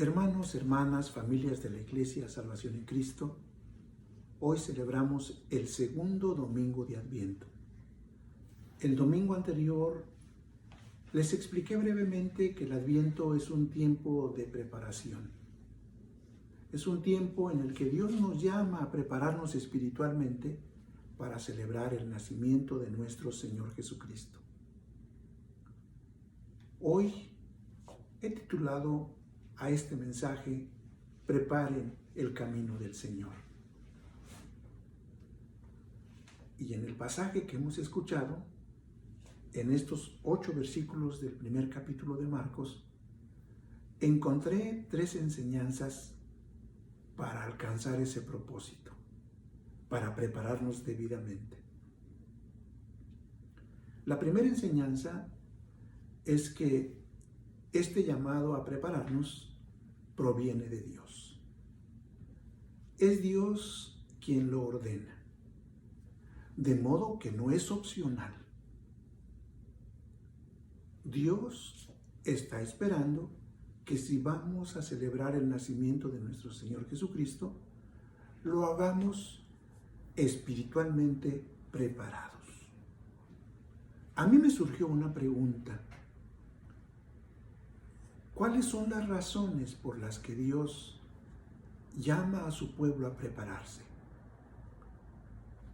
Hermanos, hermanas, familias de la Iglesia Salvación en Cristo, hoy celebramos el segundo domingo de Adviento. El domingo anterior les expliqué brevemente que el Adviento es un tiempo de preparación. Es un tiempo en el que Dios nos llama a prepararnos espiritualmente para celebrar el nacimiento de nuestro Señor Jesucristo. Hoy he titulado a este mensaje, preparen el camino del Señor. Y en el pasaje que hemos escuchado, en estos 8 versículos del primer capítulo de Marcos, encontré 3 enseñanzas para alcanzar ese propósito, para prepararnos debidamente. La primera enseñanza es que este llamado a prepararnos proviene de Dios. Es Dios quien lo ordena, de modo que no es opcional. Dios está esperando que si vamos a celebrar el nacimiento de nuestro Señor Jesucristo, lo hagamos espiritualmente preparados. A mí me surgió una pregunta. ¿Cuáles son las razones por las que Dios llama a su pueblo a prepararse?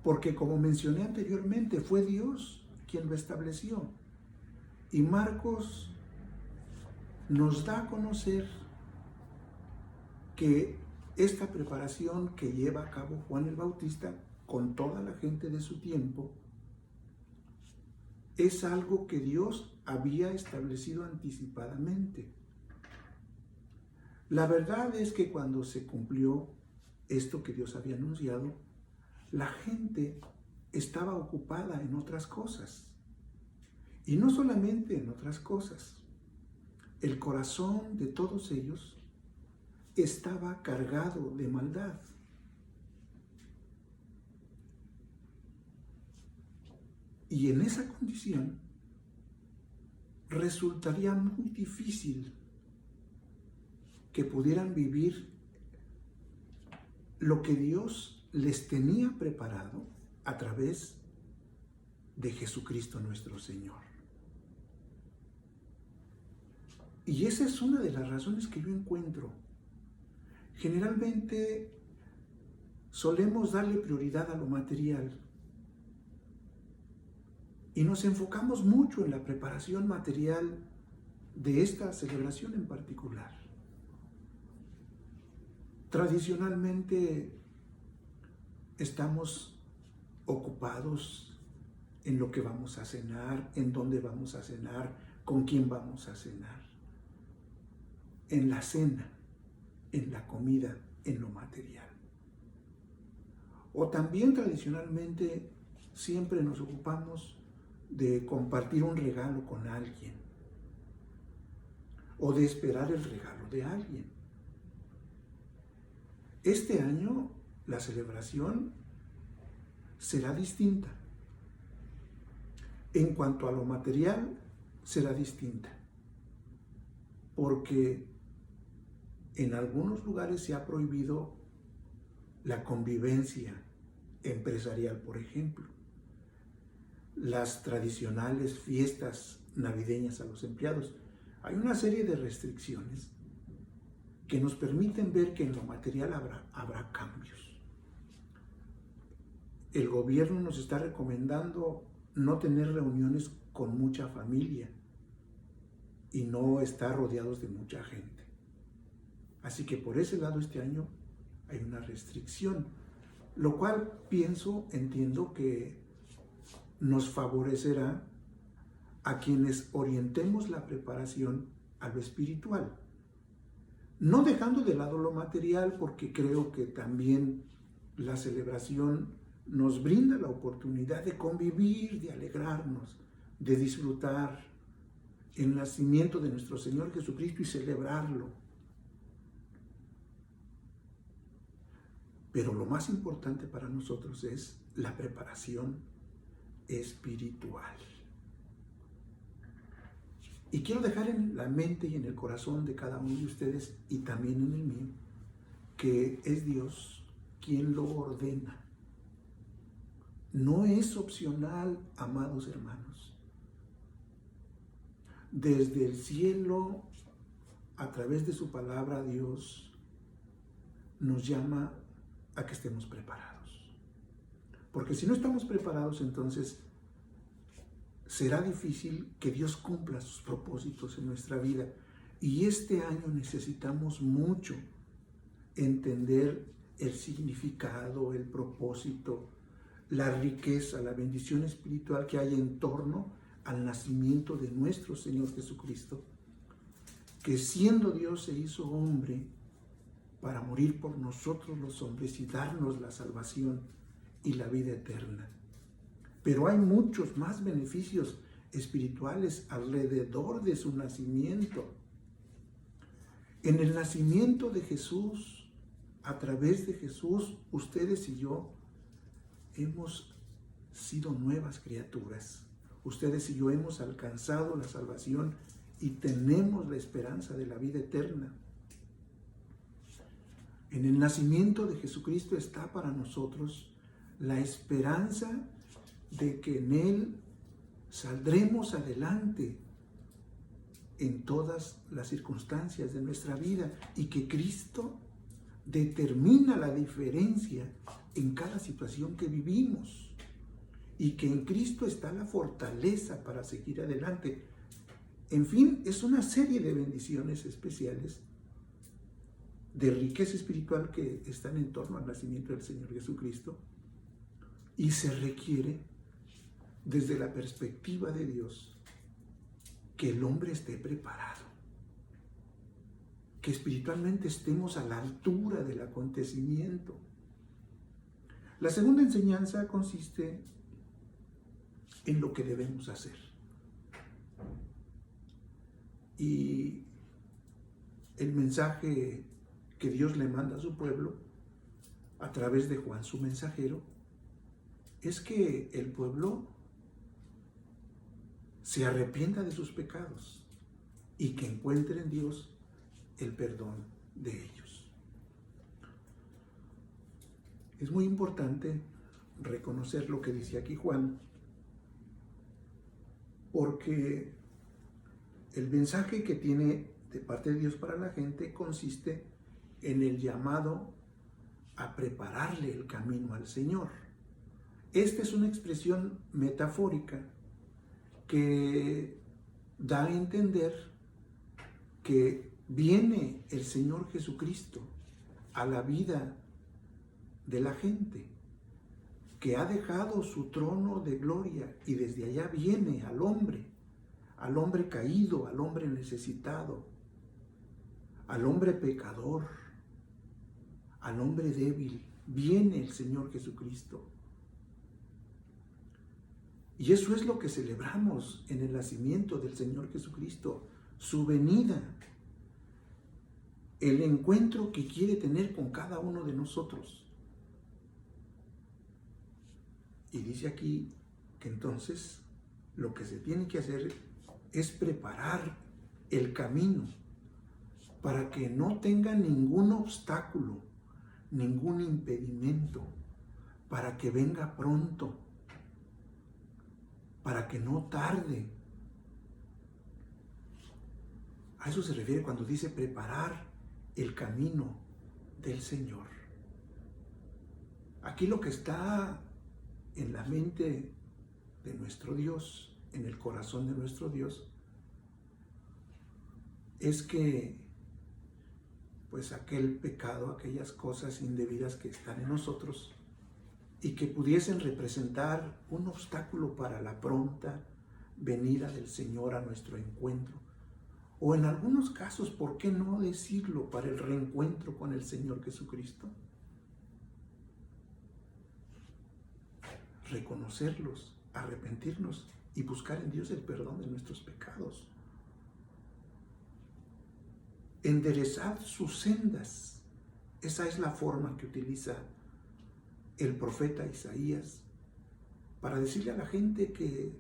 Porque como mencioné anteriormente, fue Dios quien lo estableció. Y Marcos nos da a conocer que esta preparación que lleva a cabo Juan el Bautista con toda la gente de su tiempo es algo que Dios había establecido anticipadamente. La verdad es que cuando se cumplió esto que Dios había anunciado, la gente estaba ocupada en otras cosas. Y no solamente en otras cosas. El corazón de todos ellos estaba cargado de maldad. Y en esa condición resultaría muy difícil que pudieran vivir lo que Dios les tenía preparado a través de Jesucristo nuestro Señor. Y esa es una de las razones que yo encuentro. Generalmente solemos darle prioridad a lo material y nos enfocamos mucho en la preparación material de esta celebración en particular. Tradicionalmente estamos ocupados en lo que vamos a cenar, en dónde vamos a cenar, con quién vamos a cenar. En la cena, en la comida, en lo material. O también tradicionalmente siempre nos ocupamos de compartir un regalo con alguien o de esperar el regalo de alguien. Este año la celebración será distinta. En cuanto a lo material, será distinta. Porque en algunos lugares se ha prohibido la convivencia empresarial, por ejemplo. Las tradicionales fiestas navideñas a los empleados. Hay una serie de restricciones que nos permiten ver que en lo material habrá cambios. El gobierno nos está recomendando no tener reuniones con mucha familia y no estar rodeados de mucha gente. Así que por ese lado este año hay una restricción, lo cual entiendo que nos favorecerá a quienes orientemos la preparación a lo espiritual. No dejando de lado lo material, porque creo que también la celebración nos brinda la oportunidad de convivir, de alegrarnos, de disfrutar el nacimiento de nuestro Señor Jesucristo y celebrarlo. Pero lo más importante para nosotros es la preparación espiritual. Y quiero dejar en la mente y en el corazón de cada uno de ustedes, y también en el mío, que es Dios quien lo ordena. No es opcional, amados hermanos. Desde el cielo, a través de su palabra, Dios nos llama a que estemos preparados. Porque si no estamos preparados, entonces será difícil que Dios cumpla sus propósitos en nuestra vida. Y este año necesitamos mucho entender el significado, el propósito, la riqueza, la bendición espiritual que hay en torno al nacimiento de nuestro Señor Jesucristo, que siendo Dios se hizo hombre para morir por nosotros los hombres y darnos la salvación y la vida eterna. Pero hay muchos más beneficios espirituales alrededor de su nacimiento. En el nacimiento de Jesús, a través de Jesús, ustedes y yo hemos sido nuevas criaturas. Ustedes y yo hemos alcanzado la salvación y tenemos la esperanza de la vida eterna. En el nacimiento de Jesucristo está para nosotros la esperanza de que en Él saldremos adelante en todas las circunstancias de nuestra vida y que Cristo determina la diferencia en cada situación que vivimos y que en Cristo está la fortaleza para seguir adelante. En fin, es una serie de bendiciones especiales de riqueza espiritual que están en torno al nacimiento del Señor Jesucristo, y se requiere desde la perspectiva de Dios que el hombre esté preparado, que espiritualmente estemos a la altura del acontecimiento. La segunda enseñanza consiste en lo que debemos hacer. Y el mensaje que Dios le manda a su pueblo a través de Juan, su mensajero, es que el pueblo se arrepienta de sus pecados y que encuentre en Dios el perdón de ellos. Es muy importante reconocer lo que dice aquí Juan, porque el mensaje que tiene de parte de Dios para la gente consiste en el llamado a prepararle el camino al Señor. Esta es una expresión metafórica que da a entender que viene el Señor Jesucristo a la vida de la gente, que ha dejado su trono de gloria y desde allá viene al hombre caído, al hombre necesitado, al hombre pecador, al hombre débil. Viene el Señor Jesucristo. Y eso es lo que celebramos en el nacimiento del Señor Jesucristo, su venida, el encuentro que quiere tener con cada uno de nosotros. Y dice aquí que entonces lo que se tiene que hacer es preparar el camino para que no tenga ningún obstáculo, ningún impedimento, para que venga pronto, para que no tarde. A eso se refiere cuando dice preparar el camino del Señor. Aquí lo que está en la mente de nuestro Dios, en el corazón de nuestro Dios, es que pues aquel pecado, aquellas cosas indebidas que están en nosotros y que pudiesen representar un obstáculo para la pronta venida del Señor a nuestro encuentro, o en algunos casos, ¿por qué no decirlo?, para el reencuentro con el Señor Jesucristo. Reconocerlos, arrepentirnos y buscar en Dios el perdón de nuestros pecados. Enderezar sus sendas. Esa es la forma que utiliza el profeta Isaías para decirle a la gente que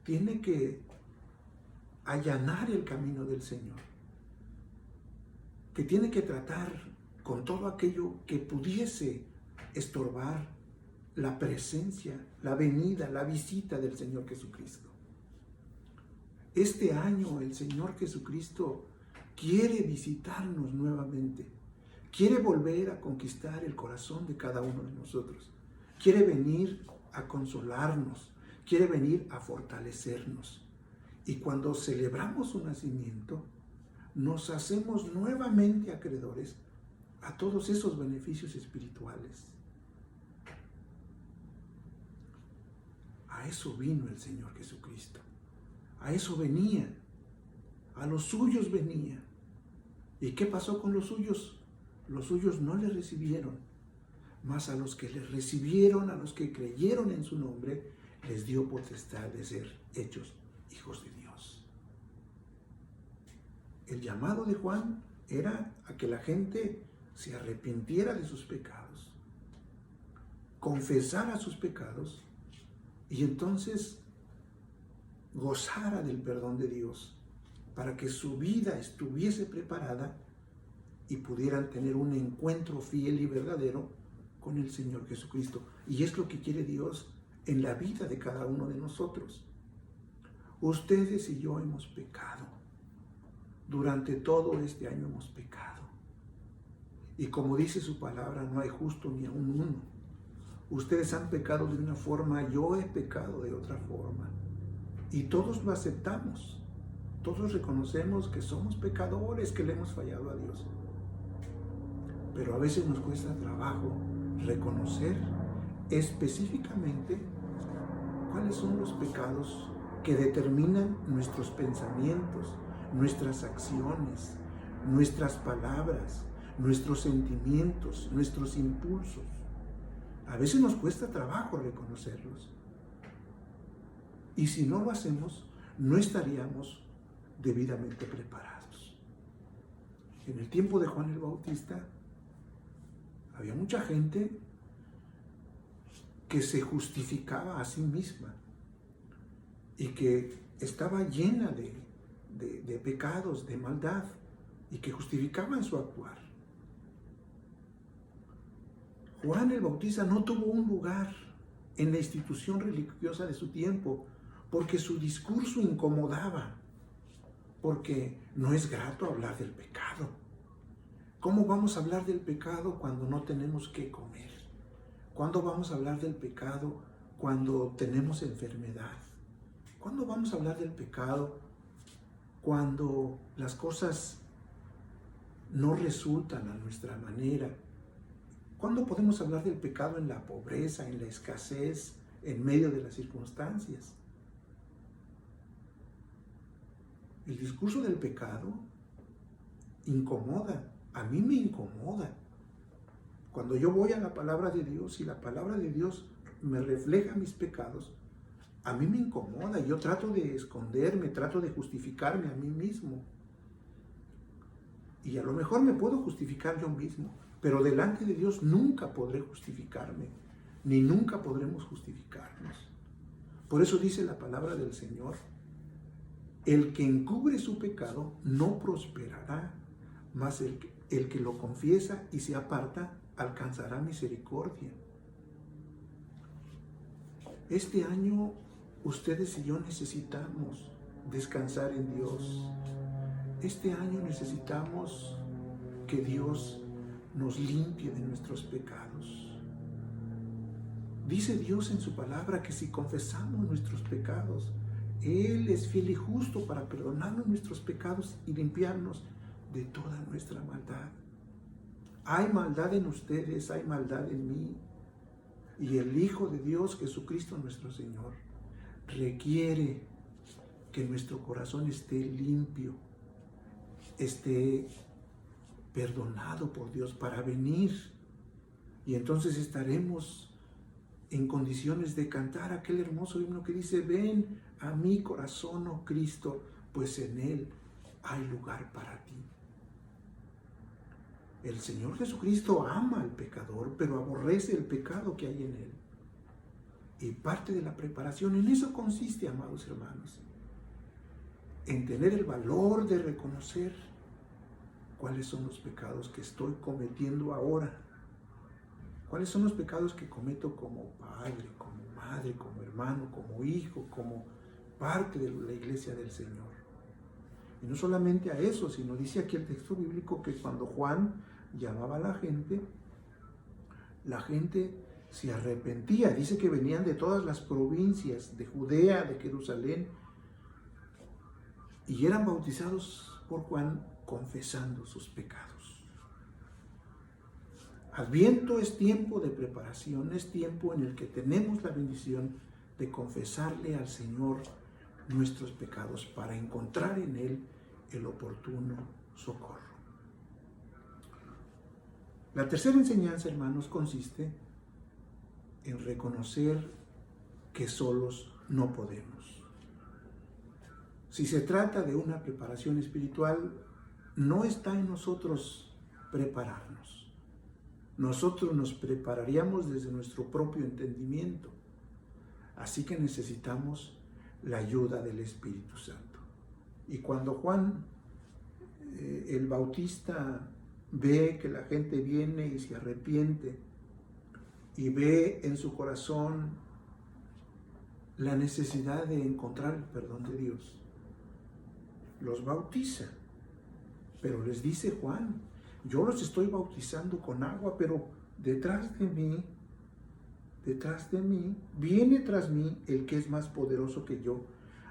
tiene que allanar el camino del Señor, que tiene que tratar con todo aquello que pudiese estorbar la presencia, la venida, la visita del Señor Jesucristo. Este año el Señor Jesucristo quiere visitarnos nuevamente, quiere volver a conquistar el corazón de cada uno de nosotros, quiere venir a consolarnos, quiere venir a fortalecernos. Y cuando celebramos su nacimiento, nos hacemos nuevamente acreedores a todos esos beneficios espirituales. A eso vino el Señor Jesucristo. A eso venía. A los suyos venía. ¿Y qué pasó con los suyos? Los suyos no le recibieron. Mas a los que le recibieron, a los que creyeron en su nombre, les dio potestad de ser hechos hijos de Dios. El llamado de Juan era a que la gente se arrepintiera de sus pecados, confesara sus pecados y entonces gozara del perdón de Dios para que su vida estuviese preparada y pudieran tener un encuentro fiel y verdadero con el Señor Jesucristo. Y es lo que quiere Dios en la vida de cada uno de nosotros. Ustedes y yo hemos pecado. Durante todo este año hemos pecado. Y como dice su palabra, no hay justo ni aun uno. Ustedes han pecado de una forma, yo he pecado de otra forma. Y todos lo aceptamos. Todos reconocemos que somos pecadores, que le hemos fallado a Dios. Pero a veces nos cuesta trabajo reconocer específicamente cuáles son los pecados que determinan nuestros pensamientos, nuestras acciones, nuestras palabras, nuestros sentimientos, nuestros impulsos. A veces nos cuesta trabajo reconocerlos. Y si no lo hacemos, no estaríamos debidamente preparados. En el tiempo de Juan el Bautista, había mucha gente que se justificaba a sí misma y que estaba llena de pecados, de maldad, y que justificaban su actuar. Juan el Bautista no tuvo un lugar en la institución religiosa de su tiempo porque su discurso incomodaba, porque no es grato hablar del pecado. ¿Cómo vamos a hablar del pecado cuando no tenemos qué comer? ¿Cuándo vamos a hablar del pecado cuando tenemos enfermedad? ¿Cuándo vamos a hablar del pecado cuando las cosas no resultan a nuestra manera? ¿Cuándo podemos hablar del pecado en la pobreza, en la escasez, en medio de las circunstancias? El discurso del pecado incomoda. A mí me incomoda. Cuando yo voy a la palabra de Dios y la palabra de Dios me refleja mis pecados, a mí me incomoda. Yo trato de esconderme, trato de justificarme a mí mismo. Y a lo mejor me puedo justificar yo mismo, pero delante de Dios nunca podré justificarme, ni nunca podremos justificarnos. Por eso dice la palabra del Señor: el que encubre su pecado no prosperará, mas el que lo confiesa y se aparta alcanzará misericordia. Este año ustedes y yo necesitamos descansar en Dios. Este año necesitamos que Dios nos limpie de nuestros pecados. Dice Dios en su palabra que si confesamos nuestros pecados, Él es fiel y justo para perdonarnos nuestros pecados y limpiarnos de toda nuestra maldad. Hay maldad en ustedes, hay maldad en mí. Y el Hijo de Dios, Jesucristo nuestro Señor, requiere que nuestro corazón esté limpio, esté perdonado por Dios para venir. Y entonces estaremos en condiciones de cantar aquel hermoso himno que dice: ven a mi corazón, oh Cristo, pues en Él hay lugar para ti. El Señor Jesucristo ama al pecador, pero aborrece el pecado que hay en él. Y parte de la preparación en eso consiste, amados hermanos, en tener el valor de reconocer cuáles son los pecados que estoy cometiendo ahora. ¿Cuáles son los pecados que cometo como padre, como madre, como hermano, como hijo, como parte de la iglesia del Señor? Y no solamente a eso, sino dice aquí el texto bíblico que cuando Juan llamaba a la gente se arrepentía. Dice que venían de todas las provincias, de Judea, de Jerusalén, y eran bautizados por Juan confesando sus pecados. Adviento es tiempo de preparación, es tiempo en el que tenemos la bendición de confesarle al Señor nuestros pecados para encontrar en Él el oportuno socorro. La tercera enseñanza, hermanos, consiste en reconocer que solos no podemos. Si se trata de una preparación espiritual, no está en nosotros prepararnos. Nosotros nos prepararíamos desde nuestro propio entendimiento. Así que necesitamos la ayuda del Espíritu Santo. Y cuando Juan, el Bautista, ve que la gente viene y se arrepiente y ve en su corazón la necesidad de encontrar el perdón de Dios, los bautiza. Pero les dice Juan: yo los estoy bautizando con agua, pero detrás de mí, viene tras mí el que es más poderoso que yo,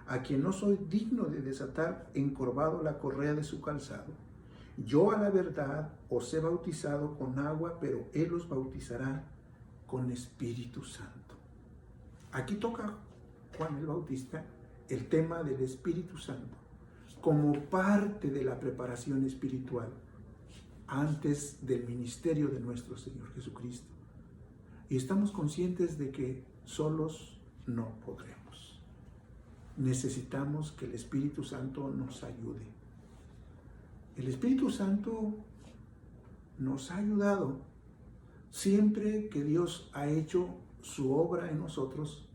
a quien no soy digno de desatar encorvado la correa de su calzado. Yo a la verdad os he bautizado con agua, pero él os bautizará con Espíritu Santo. Aquí toca Juan el Bautista el tema del Espíritu Santo como parte de la preparación espiritual antes del ministerio de nuestro Señor Jesucristo. Y estamos conscientes de que solos no podremos. Necesitamos que el Espíritu Santo nos ayude. El Espíritu Santo nos ha ayudado siempre que Dios ha hecho su obra en nosotros,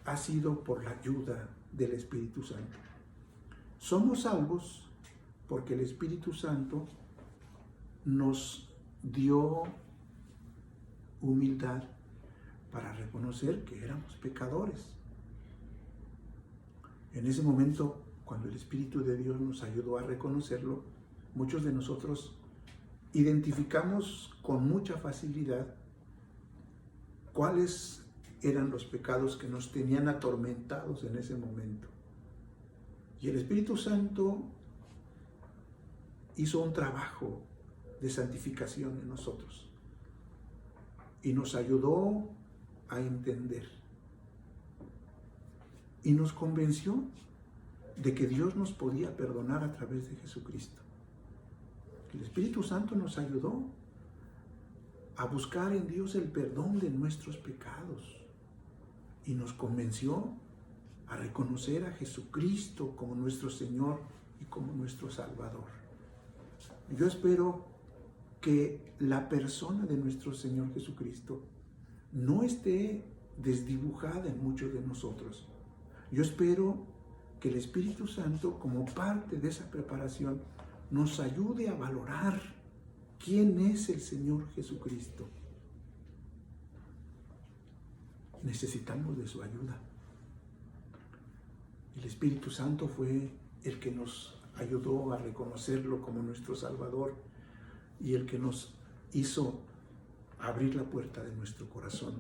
ha sido por la ayuda del Espíritu Santo. Somos salvos porque el Espíritu Santo nos dio humildad para reconocer que éramos pecadores. En ese momento, cuando el Espíritu de Dios nos ayudó a reconocerlo, muchos de nosotros identificamos con mucha facilidad cuáles eran los pecados que nos tenían atormentados en ese momento. Y el Espíritu Santo hizo un trabajo de santificación en nosotros y nos ayudó a entender y nos convenció de que Dios nos podía perdonar a través de Jesucristo. El Espíritu Santo nos ayudó a buscar en Dios el perdón de nuestros pecados y nos convenció a reconocer a Jesucristo como nuestro Señor y como nuestro Salvador. Yo espero que la persona de nuestro Señor Jesucristo no esté desdibujada en muchos de nosotros. Yo espero que el Espíritu Santo, como parte de esa preparación, nos ayude a valorar quién es el Señor Jesucristo. Necesitamos de su ayuda. El Espíritu Santo fue el que nos ayudó a reconocerlo como nuestro Salvador y el que nos hizo abrir la puerta de nuestro corazón